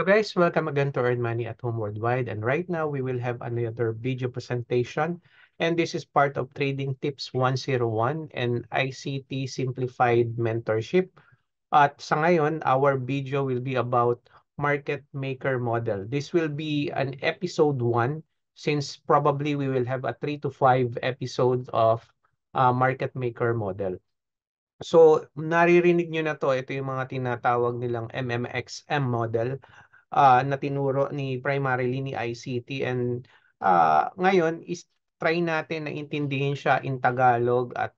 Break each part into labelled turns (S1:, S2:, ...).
S1: Guys, welcome again to Earn Money at Home Worldwide. And right now we will have another video presentation. And this is part of Trading Tips 101 and ICT Simplified Mentorship. At sa ngayon, our video will be about market maker model. This will be an episode 1 since probably we will have a 3 to 5 episodes of market maker model. So, naririnig nyo na to. Ito yung mga tinatawag nilang MMXM model na tinuro ni primarily ni ICT. And ngayon is try natin na intindihin siya in Tagalog at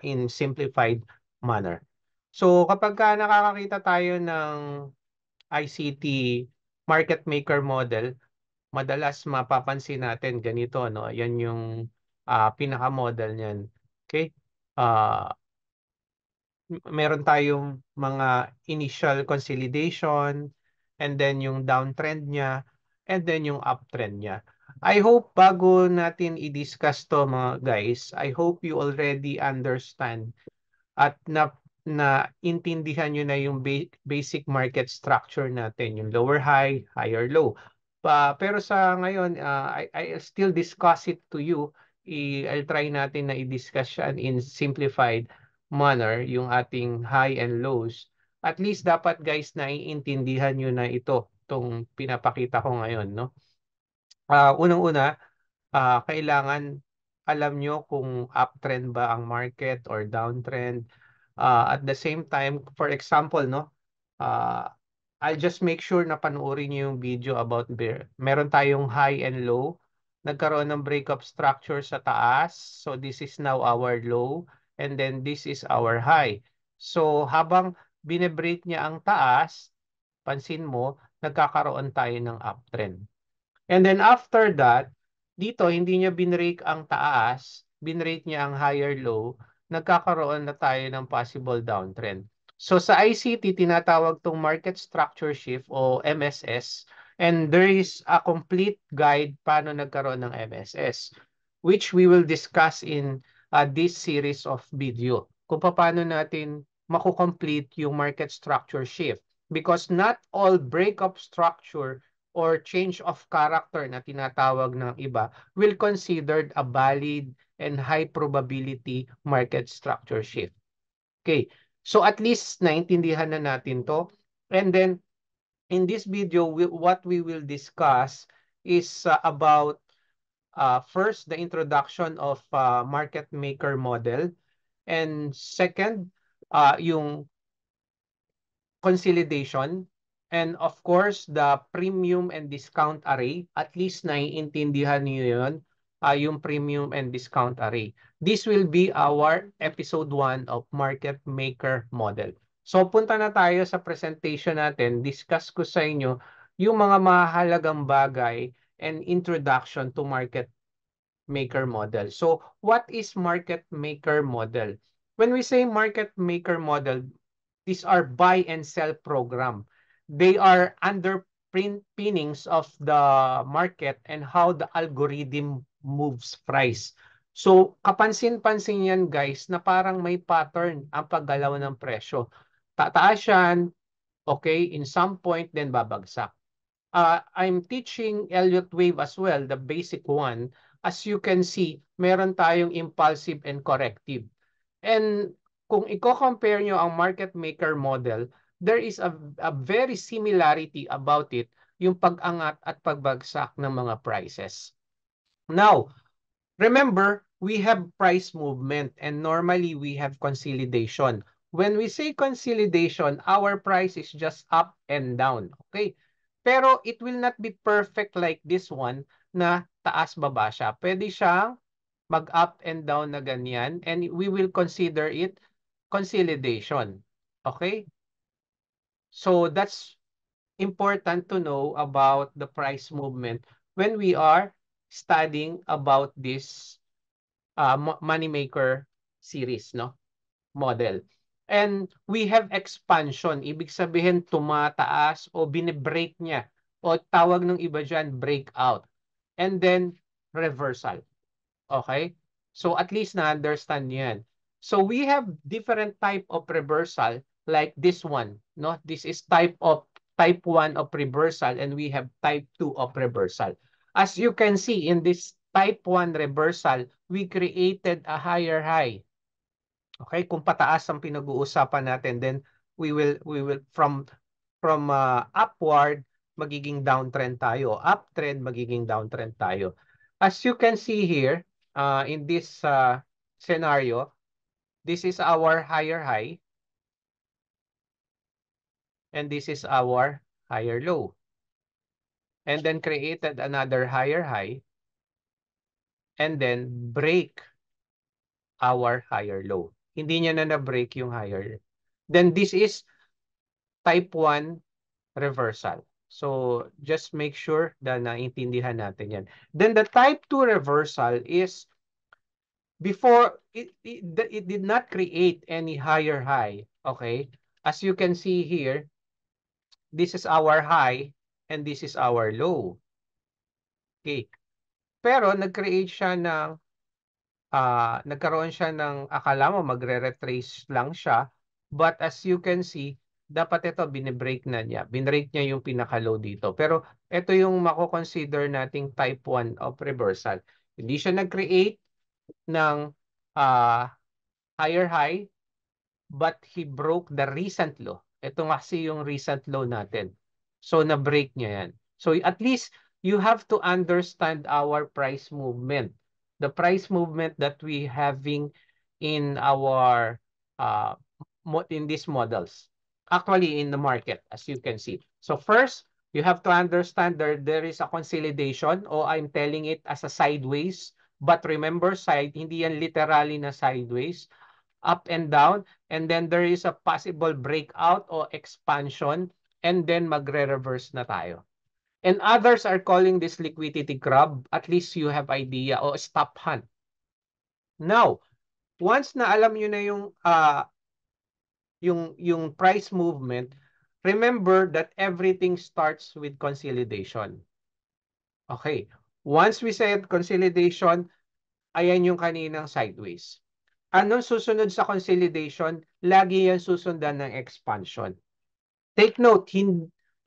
S1: in simplified manner. So, kapag ka nakakakita tayo ng ICT market maker model, madalas mapapansin natin ganito, no? Yan yung pinaka-model niyan. Okay? Ah, meron tayong mga initial consolidation, and then yung downtrend niya, and then yung uptrend niya. I hope bago natin i-discuss to mga guys, I hope you already understand at na intindihan nyo na yung basic market structure natin, yung lower high, higher low. Pero sa ngayon, I'll still discuss it to you. I'll try natin na i-discuss yan in simplified manner, yung ating high and lows. At least dapat guys, naiintindihan nyo na itong pinapakita ko ngayon, no? Unang-una, kailangan alam nyo kung uptrend ba ang market or downtrend. At the same time, for example, no, I'll just make sure na panoorin nyo yung video about bear. Meron tayong high and low. Nagkaroon ng breakup structure sa taas. So this is now our low. And then this is our high. So habang binebreak niya ang taas, pansin mo, nagkakaroon tayo ng uptrend. And then after that, dito hindi niya binrake ang taas, binrake niya ang higher low, nagkakaroon na tayo ng possible downtrend. So sa ICT, tinatawag tong market structure shift o MSS, and there is a complete guide paano nagkaroon ng MSS, which we will discuss in this series of video. Kung paano natin makukomplete yung market structure shift. Because not all breakup structure or change of character na tinatawag ng iba will considered a valid and high probability market structure shift. Okay, so at least naintindihan na natin to. And then in this video, what we will discuss is about first, the introduction of market maker model, and second, yung consolidation, and of course, the premium and discount array. At least naiintindihan niyo yun, yung premium and discount array. This will be our episode 1 of market maker model. So punta na tayo sa presentation natin. Discuss ko sa inyo yung mga mahalagang bagay and introduction to market maker model. So what is market maker model? When we say market maker model, these are buy and sell program. They are underpinnings of the market and how the algorithm moves price. So, kapansin-pansin yan guys na parang may pattern ang paggalaw ng presyo. Tataas yan, okay, in some point, then babagsak. I'm teaching Elliott Wave as well, the basic one. As you can see, meron tayong impulsive and corrective. And kung i-compare nyo ang market maker model, there is a very similarity about it, yung pag-angat at pagbagsak ng mga prices. Now, remember, we have price movement and normally we have consolidation. When we say consolidation, our price is just up and down. Okay? Pero it will not be perfect like this one na taas-baba siya. Pwede siyang mag-up and down na ganyan, and we will consider it consolidation. Okay? So that's important to know about the price movement when we are studying about this moneymaker series, no? Model. And we have expansion. Ibig sabihin, tumataas o binibreak niya. O tawag ng iba dyan, breakout. And then, reversal. Okay? So, at least na-understand yan. So, we have different type of reversal like this one. No? This is type of type 1 of reversal and we have type 2 of reversal. As you can see in this type 1 reversal, we created a higher high. Okay, kung pataas ang pinag-uusapan natin, then we will from upward magiging downtrend tayo. Uptrend magiging downtrend tayo. As you can see here, in this scenario, this is our higher high and this is our higher low. And then created another higher high and then break our higher low. Hindi niya na na-break yung higher. Then this is type 1 reversal. So just make sure na naintindihan natin yan. Then the type 2 reversal is before it did not create any higher high. Okay? As you can see here, this is our high and this is our low. Okay. Pero nag-create siya ng nagkaroon siya ng akala mo magre-retrace lang siya. But as you can see, dapat ito binibreak na niya. Binbreak niya yung pinaka-low dito. Pero ito yung mako-consider nating type 1 of reversal. Hindi siya nag-create ng higher high, but he broke the recent low. Ito kasi yung recent low natin. So na-break niya yan. So at least you have to understand our price movement. The price movement that we having in our in these models. Actually in the market, as you can see. So first, you have to understand there is a consolidation, or I'm telling it as a sideways. But remember, hindi yan literally na sideways. Up and down, and then there is a possible breakout or expansion, and then magre-reverse na tayo. And others are calling this liquidity grab. At least you have idea, o stop hunt. Now, once na alam nyo na yung price movement, remember that everything starts with consolidation. Okay. Once we said consolidation, ayan yung kaninang sideways. Anong susunod sa consolidation? Lagi yan susundan ng expansion. Take note,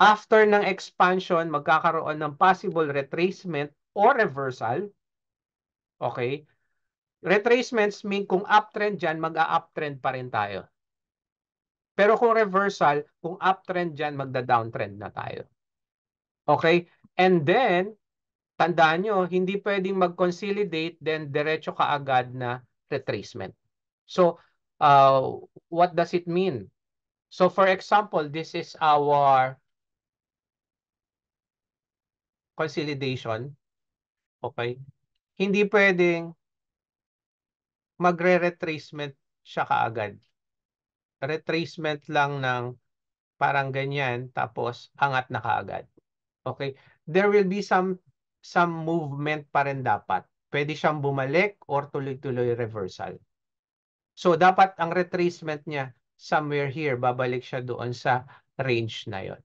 S1: after ng expansion, magkakaroon ng possible retracement or reversal. Okay? Retracements mean kung uptrend dyan, mag-uptrend pa rin tayo. Pero kung reversal, kung uptrend dyan, magda-downtrend na tayo. Okay? And then, tandaan nyo, hindi pwedeng mag-consolidate, then diretso kaagad na retracement. So, what does it mean? So, for example, this is our consolidation. Okay? Hindi pwedeng magre-retracement siya kaagad. Retracement lang ng parang ganyan, tapos angat na kaagad. Okay? There will be some movement pa rin dapat. Pwede siyang bumalik or tuloy-tuloy reversal. So, dapat ang retracement niya somewhere here, babalik siya doon sa range na yon.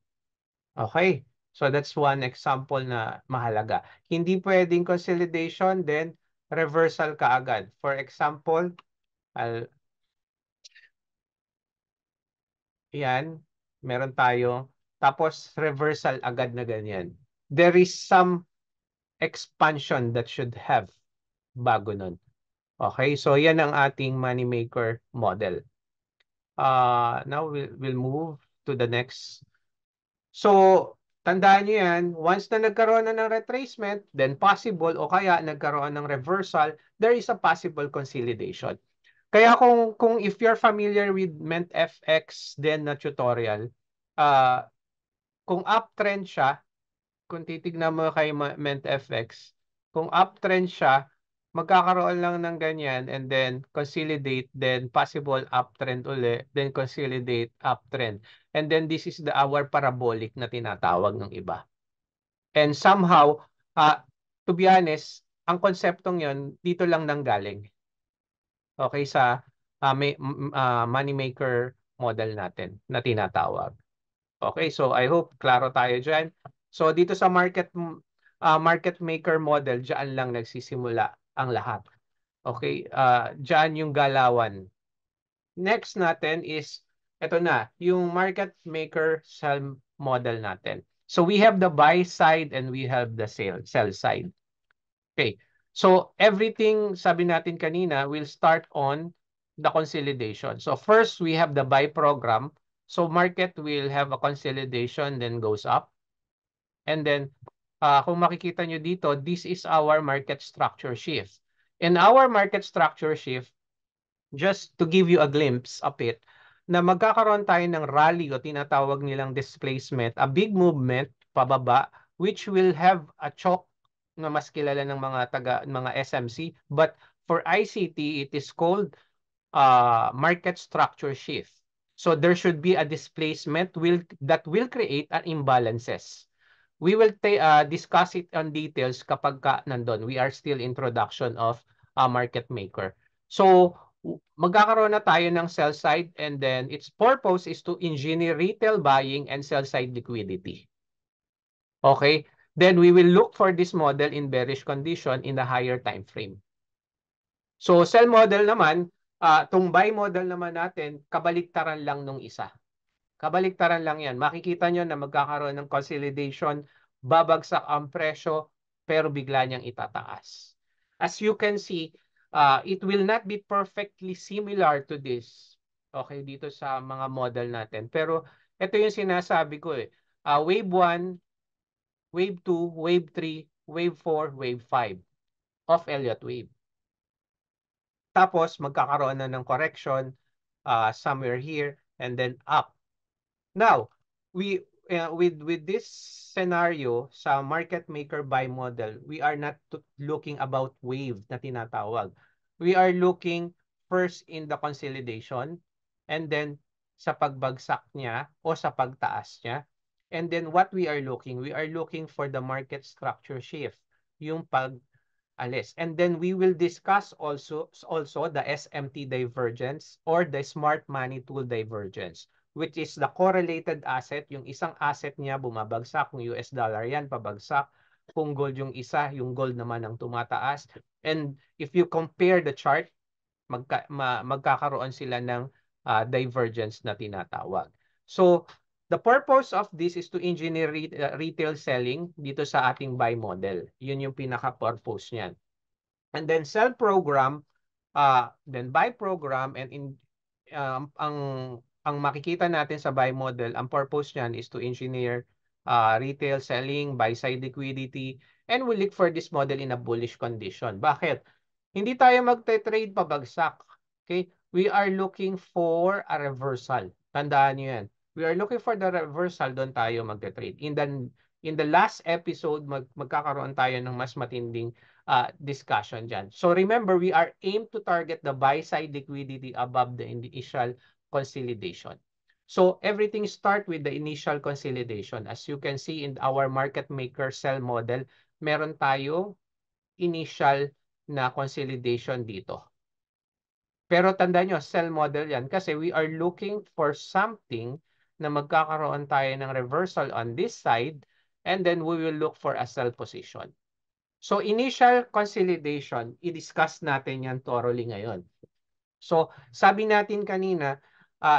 S1: Okay? So, that's one example na mahalaga. Hindi pwedeng consolidation, then reversal kaagad. For example, yan, meron tayo. Tapos, reversal agad na ganyan. There is some expansion that should have bago nun. Okay? So, yan ang ating moneymaker model. Now, we'll move to the next. So, tandaan nyo yan, once na nagkaroon na ng retracement, then possible o kaya nagkaroon ng reversal, there is a possible consolidation. Kaya kung if you're familiar with MentFX then na tutorial, kung uptrend siya, kung titignan mo kay MentFX, kung uptrend siya, magkakaroon lang ng ganyan and then consolidate, then possible uptrend uli, then consolidate, uptrend. And then this is our parabolic na tinatawag ng iba. And somehow, to be honest, ang konseptong yon dito lang nanggaling. Okay, sa moneymaker model natin na tinatawag. Okay, so I hope klaro tayo dyan. So dito sa market maker model, dyan lang nagsisimula ang lahat. Okay, dyan yung galawan. Next natin is, ito na, yung market maker model natin. So we have the buy side and we have the sell side. Okay. So everything, sabi natin kanina, will start on the consolidation. So first, we have the buy program. So market will have a consolidation, then goes up. And then, kung makikita nyo dito, this is our market structure shift. In our market structure shift, just to give you a glimpse of it, na magkakaroon tayo ng rally o tinatawag nilang displacement, a big movement pababa, which will have a choke na mas kilala ng mga SMC. But for ICT, it is called market structure shift. So there should be a displacement that will create an imbalances. We will discuss it on details kapag nandun. We are still introduction of a market maker. So magkakaroon na tayo ng sell side, and then its purpose is to engineer retail buying and sell side liquidity. Okay? Then we will look for this model in bearish condition in the higher time frame. So sell model naman, itong buy model naman natin, kabaliktaran lang nung isa. Kabaliktaran lang yan. Makikita nyo na magkakaroon ng consolidation, babagsak ang presyo, pero bigla niyang itataas. As you can see, it will not be perfectly similar to this. Okay, dito sa mga model natin. Pero ito yung sinasabi ko eh. Wave 1, Wave 2, Wave 3, Wave 4, Wave 5 of Elliott Wave. Tapos magkakaroon na ng correction somewhere here and then up. Now, with this scenario sa market maker buy model, we are not looking about wave na tinatawag. We are looking first in the consolidation and then sa pagbagsak niya o sa pagtaas niya. And then what we are looking for the market structure shift, yung pag-alis. And then we will discuss also the SMT divergence or the smart money tool divergence, which is the correlated asset. Yung isang asset niya bumabagsak, kung US dollar yan, pabagsak. Kung gold yung isa, yung gold naman ang tumataas. And if you compare the chart, magkakaroon sila ng divergence na tinatawag. So, the purpose of this is to engineer retail selling dito sa ating buy model. Yun yung pinaka-purpose niyan. And then sell program, then buy program, and ang makikita natin sa buy model, ang purpose niyan is to engineer retail selling, buy side liquidity, and we look for this model in a bullish condition. Bakit? Hindi tayo magte-trade pabagsak. Okay? We are looking for a reversal. Tandaan niyo yan. We are looking for the reversal, doon tayo magte-trade. In the last episode, magkakaroon tayo ng mas matinding discussion dyan. So remember, we are aimed to target the buy side liquidity above the initial consolidation. So everything start with the initial consolidation. As you can see in our market maker sell model, meron tayo initial na consolidation dito. Pero tandaan nyo, sell model yan kasi we are looking for something na magkakaroon tayo ng reversal on this side, and then we will look for a sell position. So initial consolidation, i-discuss natin yan thoroughly ngayon. So sabi natin kanina,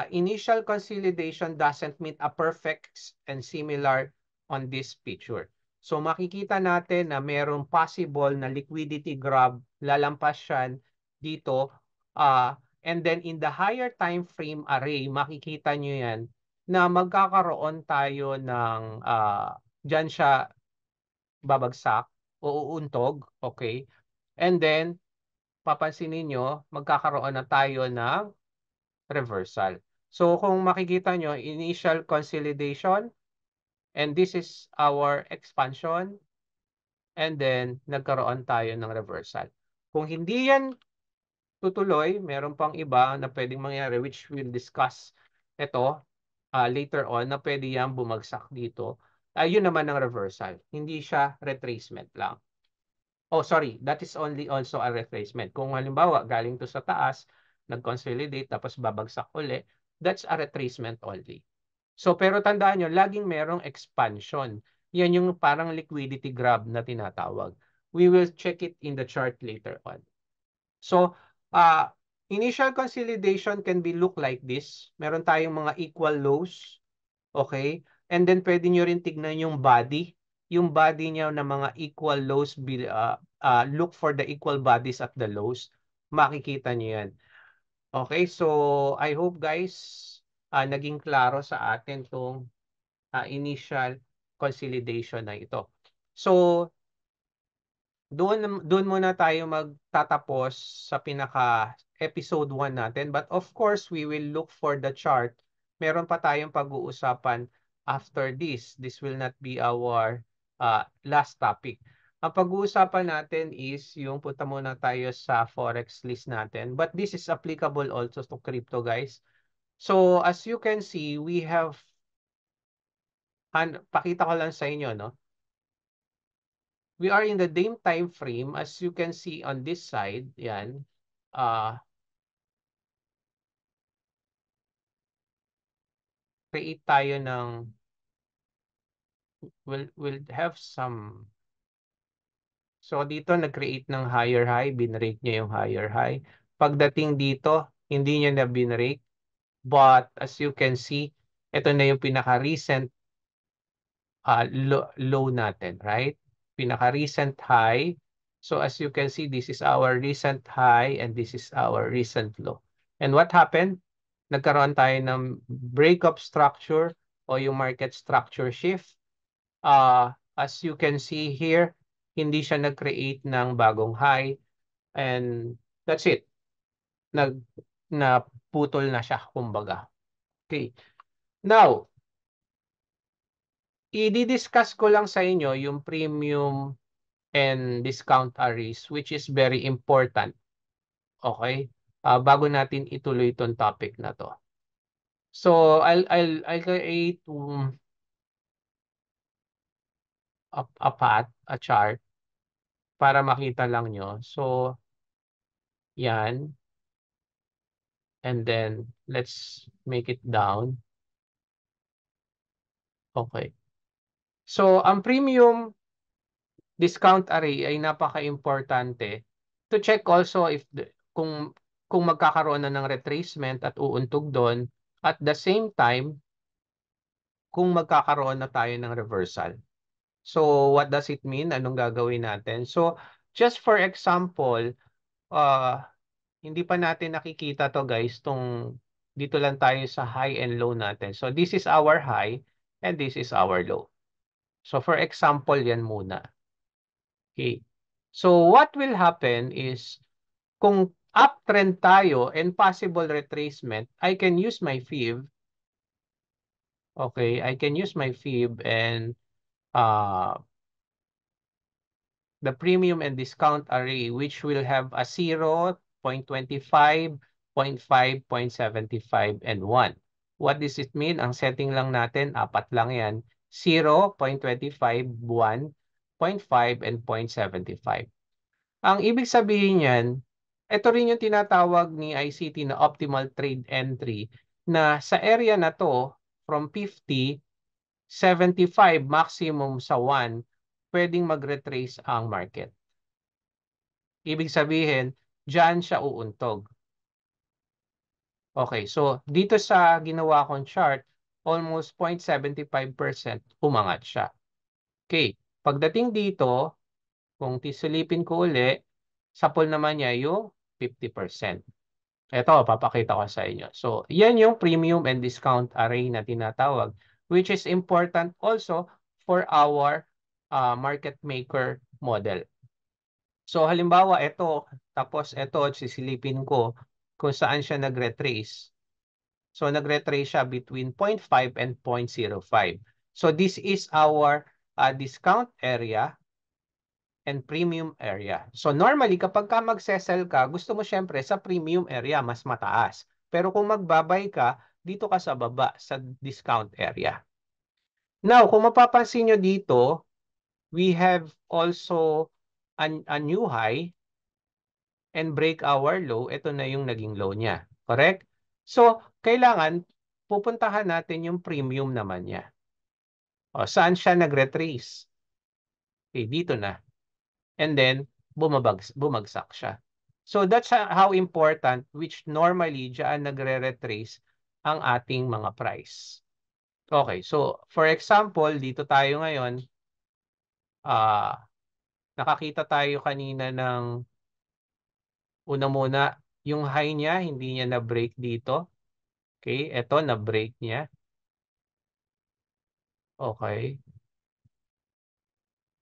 S1: initial consolidation doesn't mean a perfect and similar on this picture. So makikita natin na mayroong possible na liquidity grab, lalampas yan dito. And then in the higher time frame array, makikita nyo yan na magkakaroon tayo ng dyan siya babagsak o uuntog, okay? And then, papansinin nyo, magkakaroon na tayo ng reversal. So kung makikita nyo, initial consolidation, and this is our expansion, and then nagkaroon tayo ng reversal. Kung hindi yan tutuloy, meron pang iba na pwedeng mangyari, which we'll discuss ito later on, na pwede yan bumagsak dito. Yun naman ang reversal. Hindi siya retracement lang. Oh, sorry. That is only also a retracement. Kung halimbawa, galing to sa taas, nag-consolidate, tapos babagsak uli, that's a retracement only. So, pero tandaan nyo, laging merong expansion. Yan yung parang liquidity grab na tinatawag. We will check it in the chart later on. So, initial consolidation can be look like this. Meron tayong mga equal lows. Okay? And then pwede nyo rin tignan yung body. Yung body niya na mga equal lows, look for the equal bodies at the lows. Makikita nyo yan. Okay, so I hope guys, naging klaro sa atin tong initial consolidation na ito. So, doon muna tayo magtatapos sa pinaka episode 1 natin. But of course, we will look for the chart. Meron pa tayong pag-uusapan after this. This will not be our last topic. Ang pag-uusapan natin is yung punta muna tayo sa forex list natin. But this is applicable also to crypto, guys. So as you can see, we have, pakita ko lang sa inyo, no? We are in the same time frame as you can see on this side. Yan. Create tayo ng, we'll have some. So dito nag-create ng higher high, binrake niya yung higher high. Pagdating dito, hindi niya na binrake. But as you can see, ito na yung pinaka-recent low natin, right? Pinaka-recent high. So as you can see, this is our recent high and this is our recent low. And what happened? Nagkaroon tayo ng breakup structure o yung market structure shift. As you can see here, hindi siya nag-create ng bagong high. And that's it. Naputol na siya, kumbaga. Okay. Now, i-discuss ko lang sa inyo yung premium and discount arrays, which is very important. Okay? Bago natin ituloy itong topic na to. So, I'll create a chart para makita lang nyo. So, yan. And then, let's make it down. Okay. So, ang premium discount array ay napaka-importante to check also if kung magkakaroon na ng retracement at uuntog doon, at the same time kung magkakaroon na tayo ng reversal. So what does it mean? Anong gagawin natin? So just for example, hindi pa natin nakikita to guys, dito lang tayo sa high and low natin. So this is our high and this is our low. So for example, yan muna. Okay. So what will happen is, kung uptrend tayo and possible retracement, I can use my fib. Okay, I can use my fib and the premium and discount array, which will have a 0, 0.25, 0.5, 0.75, and 1. What does it mean? Ang setting lang natin, apat lang yan. 0, 0.25, 1, 0.5, and 0.75. Ang ibig sabihin yan, ito rin yung tinatawag ni ICT na optimal trade entry, na sa area na to, from 50, 75 maximum sa 1, pwedeng mag-retrace ang market. Ibig sabihin, dyan siya uuntog. Okay, so dito sa ginawa kong chart, almost 0.75% umangat siya. Okay, pagdating dito, kung tisilipin ko uli, sapol naman niya yung 50%. Ito, papakita ko sa inyo. So, yan yung premium and discount array na tinatawag, which is important also for our market maker model. So, halimbawa, ito, tapos ito, sisilipin ko kung saan siya nag-retrace. So, nag-retrace siya between 0.5 and 0.05. So, this is our discount area and premium area. So normally, kapag ka mag-sell ka, gusto mo syempre sa premium area, mas mataas. Pero kung magbabay ka, dito ka sa baba, sa discount area. Now, kung mapapansin nyo dito, we have also a new high and break our low. Ito na yung naging low niya. Correct? So, kailangan pupuntahan natin yung premium naman niya. O, saan siya nag-retrace? Okay, dito na. And then bumagsak siya. So that's how important, which normally diyan nagre-retrace ang ating mga price. Okay, so for example, dito tayo ngayon, ah, nakakita tayo kanina ng una muna, yung high niya, hindi niya na-break dito. Okay, eto na-break niya. Okay.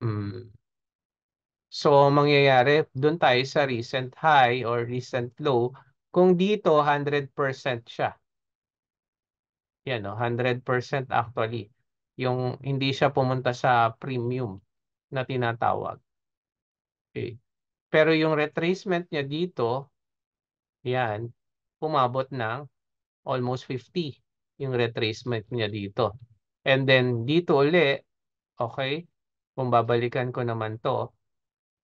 S1: Mm. So, mangyayari, doon tayo sa recent high or recent low. Kung dito, 100% siya. Yan, no? 100% actually. Yung hindi siya pumunta sa premium na tinatawag. Okay. Pero yung retracement niya dito, yan, umabot ng almost 50 yung retracement niya dito. And then dito uli, okay, kung babalikan ko naman to,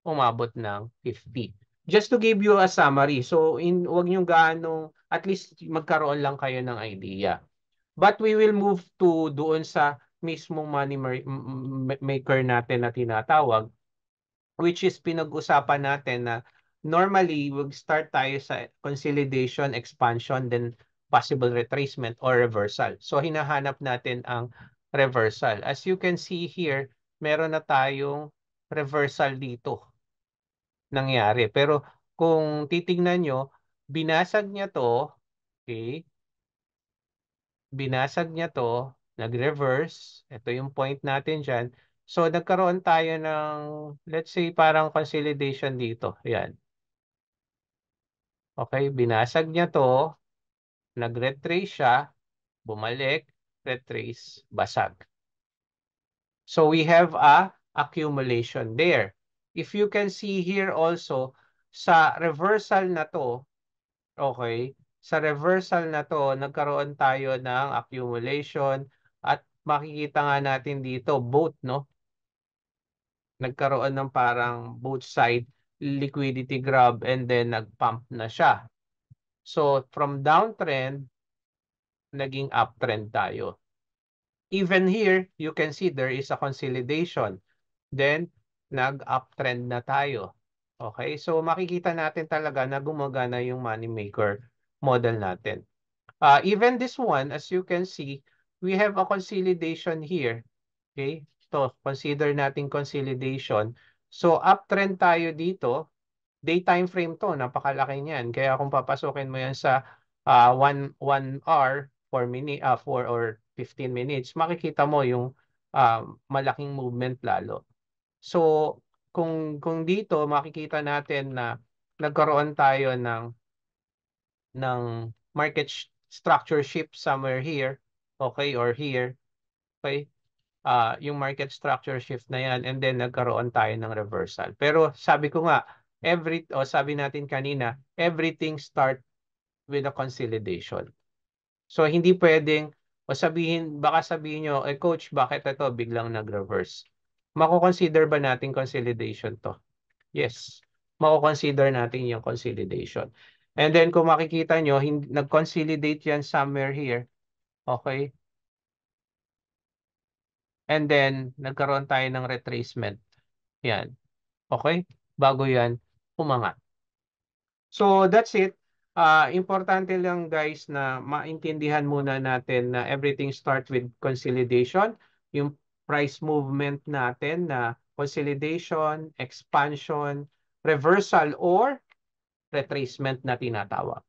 S1: umabot ng 50. Just to give you a summary, so wag niyo gaano, at least magkaroon lang kayo ng idea. But we will move to doon sa mismong money maker natin na tinatawag, which is pinag-usapan natin na normally start tayo sa consolidation, expansion, then possible retracement or reversal. So hinahanap natin ang reversal. As you can see here, meron na tayong reversal dito nangyari. Pero kung titingnan nyo, binasag niya to, okay, binasag niya to, nag-reverse, ito yung point natin dyan. So, nagkaroon tayo ng, let's say, parang consolidation dito. Ayan. Okay, binasag niya to, nag-retrace siya, bumalik, retrace, basag. So, we have a accumulation there. If you can see here also, sa reversal na to, okay, sa reversal na to, nagkaroon tayo ng accumulation at makikita nga natin dito, both, no? Nagkaroon ng parang both side liquidity grab and then nag-pump na siya. So, from downtrend, naging uptrend tayo. Even here, you can see there is a consolidation. Then, nag-uptrend na tayo. Okay? So, makikita natin talaga na gumagana yung money maker model natin. Even this one, as you can see, we have a consolidation here. Okay? So, consider natin consolidation. So, uptrend tayo dito. Day time frame to, napakalaki niyan. Kaya kung papasukin mo yan sa 1 hour, 4 or 15 minutes, makikita mo yung malaking movement lalo. So, kung dito, makikita natin na nagkaroon tayo ng market structure shift somewhere here, okay, or here, okay, yung market structure shift na yan, and then nagkaroon tayo ng reversal. Pero sabi ko nga, sabi natin kanina, everything start with a consolidation. So hindi pwedeng, baka sabihin nyo, coach, bakit ito biglang nag-reverse? Mako-consider ba natin consolidation to? Yes. Mako-consider natin yung consolidation. And then kung makikita nyo, nag-consolidate yan somewhere here. Okay? And then, nagkaroon tayo ng retracement. Yan. Okay? Bago yan, umangat. So, that's it. Importante lang guys na maintindihan muna natin na everything start with consolidation. Yung price movement natin na consolidation, expansion, reversal, or retracement na tinatawag.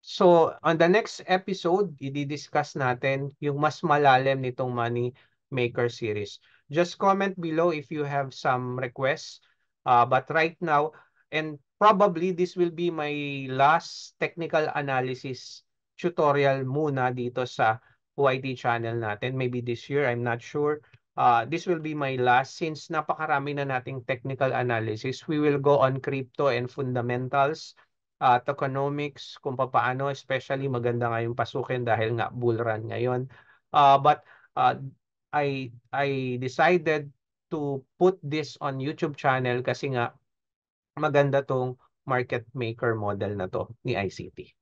S1: So, on the next episode, i-discuss natin yung mas malalim nitong Money Maker series. Just comment below if you have some requests. But right now, and probably this will be my last technical analysis tutorial muna dito sa YT channel natin. Maybe this year, I'm not sure. This will be my last since napakarami na nating technical analysis. We will go on crypto and fundamentals, tokenomics, kung paano, especially maganda ngayong pasukin dahil nga bull run ngayon. But I decided to put this on YouTube channel kasi nga maganda tong market maker model na to ni ICT.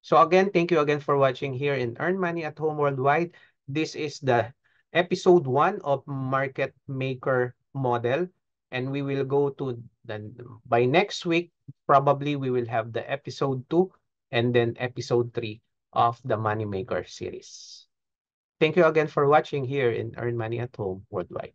S1: So again, thank you again for watching here in Earn Money at Home Worldwide. This is the episode 1 of market maker model, and we will go to by next week, probably we will have the episode 2 and then episode 3 of the Money Maker series. Thank you again for watching here in Earn Money at Home Worldwide.